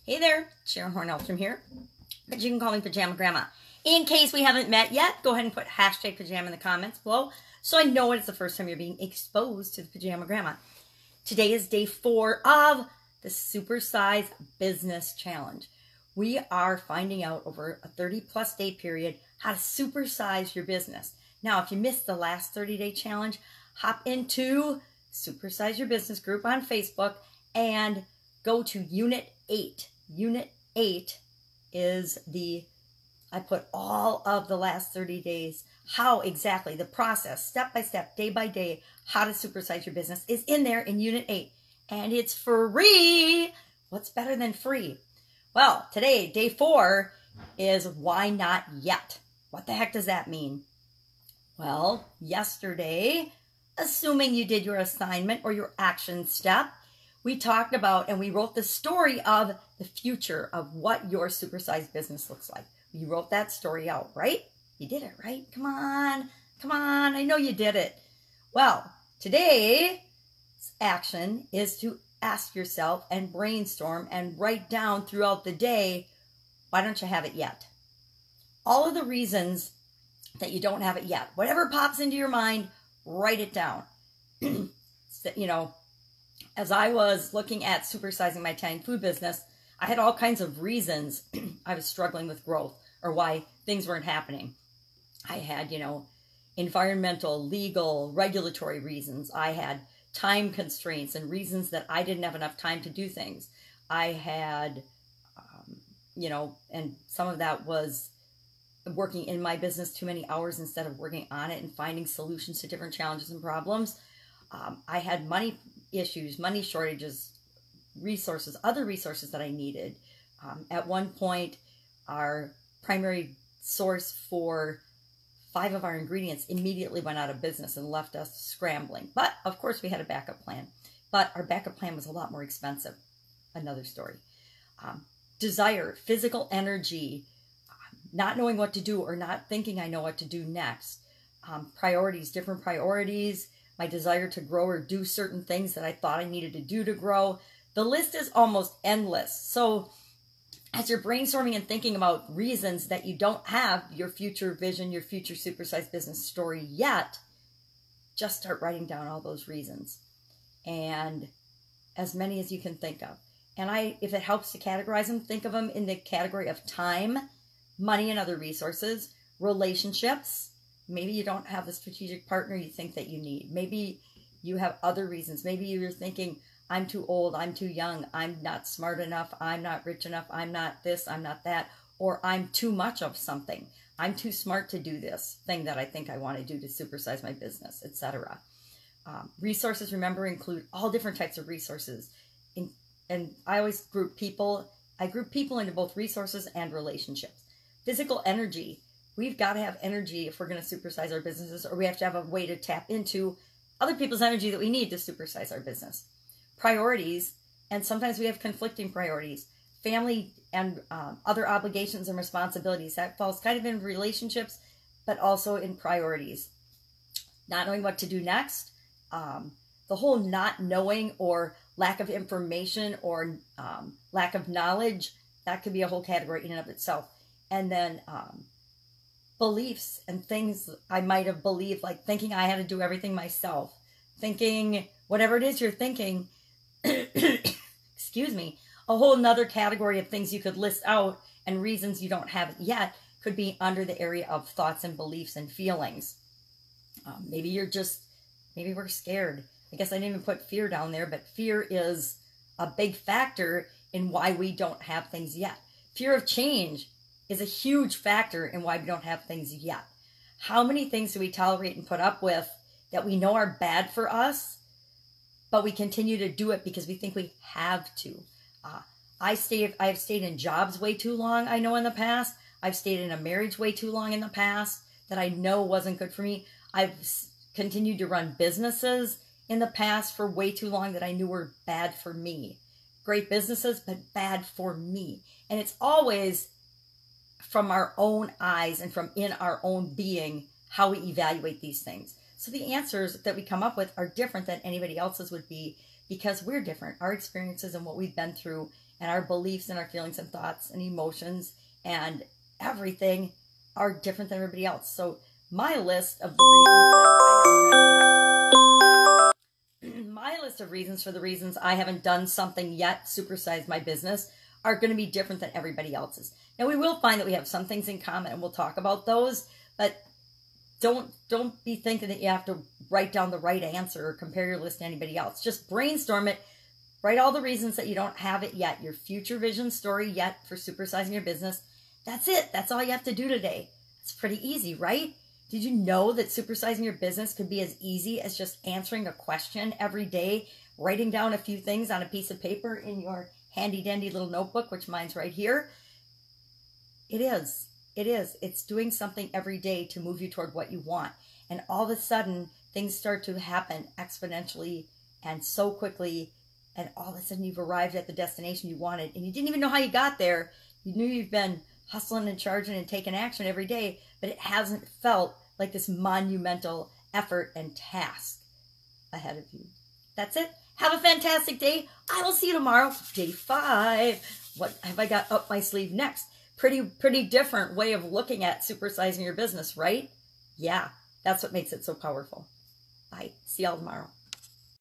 Hey there, Sharon Hornelstrom here, but you can call me Pajama Grandma. In case we haven't met yet, go ahead and put hashtag pajama in the comments below so I know it's the first time you're being exposed to the Pajama Grandma. Today is day 4 of the Supersize Business Challenge. We are finding out over a 30+ day period how to supersize your business. Now, if you missed the last 30-day challenge, hop into Supersize Your Business group on Facebook and go to Unit 8. Unit 8 is I put all of the last 30 days, how exactly, the process, step by step, day by day, how to supersize your business is in there in Unit 8. And it's free. What's better than free? Well, today, day 4, is why not yet? What the heck does that mean? Well, yesterday, assuming you did your assignment or your action step, we talked about and we wrote the story of the future of what your supersized business looks like. You wrote that story out, right? You did it, right? Come on, I know you did it. Well, today's action is to ask yourself and brainstorm and write down throughout the day, why don't you have it yet? All of the reasons that you don't have it yet. Whatever pops into your mind, write it down. As I was looking at supersizing my Italian food business, I had all kinds of reasons I was struggling with growth or why things weren't happening. I had, environmental, legal, regulatory reasons. I had time constraints and reasons that I didn't have enough time to do things. I had, and some of that was working in my business too many hours instead of working on it and finding solutions to different challenges and problems. I had money issues, money shortages, resources, other resources that I needed. At one point, our primary source for 5 of our ingredients immediately went out of business and left us scrambling. But of course, we had a backup plan. But our backup plan was a lot more expensive. Another story. Desire, physical energy, not knowing what to do or not thinking I know what to do next. Priorities, different priorities. My desire to grow or do certain things that I thought I needed to do to grow. The list is almost endless. So as you're brainstorming and thinking about reasons that you don't have your future vision, your future supersized business story yet, just start writing down all those reasons and as many as you can think of. And if it helps to categorize them, think of them in the category of time, money and other resources, relationships. Maybe you don't have the strategic partner you think that you need. Maybe you have other reasons. Maybe you're thinking, I'm too old, I'm too young, I'm not smart enough, I'm not rich enough, I'm not this, I'm not that, or I'm too much of something. I'm too smart to do this thing that I think I want to do to supersize my business, etc. Resources, remember, include all different types of resources. And I always group people into both resources and relationships. Physical energy. We've got to have energy if we're going to supersize our businesses, or we have to have a way to tap into other people's energy that we need to supersize our business. Priorities, and sometimes we have conflicting priorities. Family and other obligations and responsibilities. That falls kind of in relationships, but also in priorities. Not knowing what to do next. The whole not knowing or lack of information or lack of knowledge, that could be a whole category in and of itself. And then beliefs and things I might have believed, like thinking I had to do everything myself, thinking whatever it is you're thinking, excuse me, a whole nother category of things you could list out and reasons you don't have it yet could be under the area of thoughts and beliefs and feelings. Maybe we're scared. I guess I didn't even put fear down there, but fear is a big factor in why we don't have things yet. Fear of change is a huge factor in why we don't have things yet. How many things do we tolerate and put up with that we know are bad for us, but we continue to do it because we think we have to? I've stayed in jobs way too long, I know, in the past. I've stayed in a marriage way too long in the past that I know wasn't good for me. I've continued to run businesses in the past for way too long that I knew were bad for me. Great businesses, but bad for me. And it's always from our own eyes and from in our own being how we evaluate these things. So the answers that we come up with are different than anybody else's would be because we're different. Our experiences and what we've been through and our beliefs and our feelings and thoughts and emotions and everything are different than everybody else. So my list of the reasons for the reasons I haven't done something yet, supersize my business, are going to be different than everybody else's. Now we will find that we have some things in common, and we'll talk about those, but don't be thinking that you have to write down the right answer or compare your list to anybody else. Just brainstorm it. Write all the reasons that you don't have it yet, your future vision story yet for supersizing your business. That's it. That's all you have to do today. It's pretty easy, right? Did you know that supersizing your business could be as easy as just answering a question every day, writing down a few things on a piece of paper in your handy dandy little notebook, which mine's right here? It is. It is. It's doing something every day to move you toward what you want. And all of a sudden, things start to happen exponentially and so quickly. And all of a sudden, you've arrived at the destination you wanted. And you didn't even know how you got there. You knew you've been hustling and charging and taking action every day, but it hasn't felt like this monumental effort and task ahead of you. That's it. Have a fantastic day. I will see you tomorrow. Day 5. What have I got up my sleeve next? Pretty different way of looking at supersizing your business, right? Yeah, that's what makes it so powerful. Bye. See y'all tomorrow.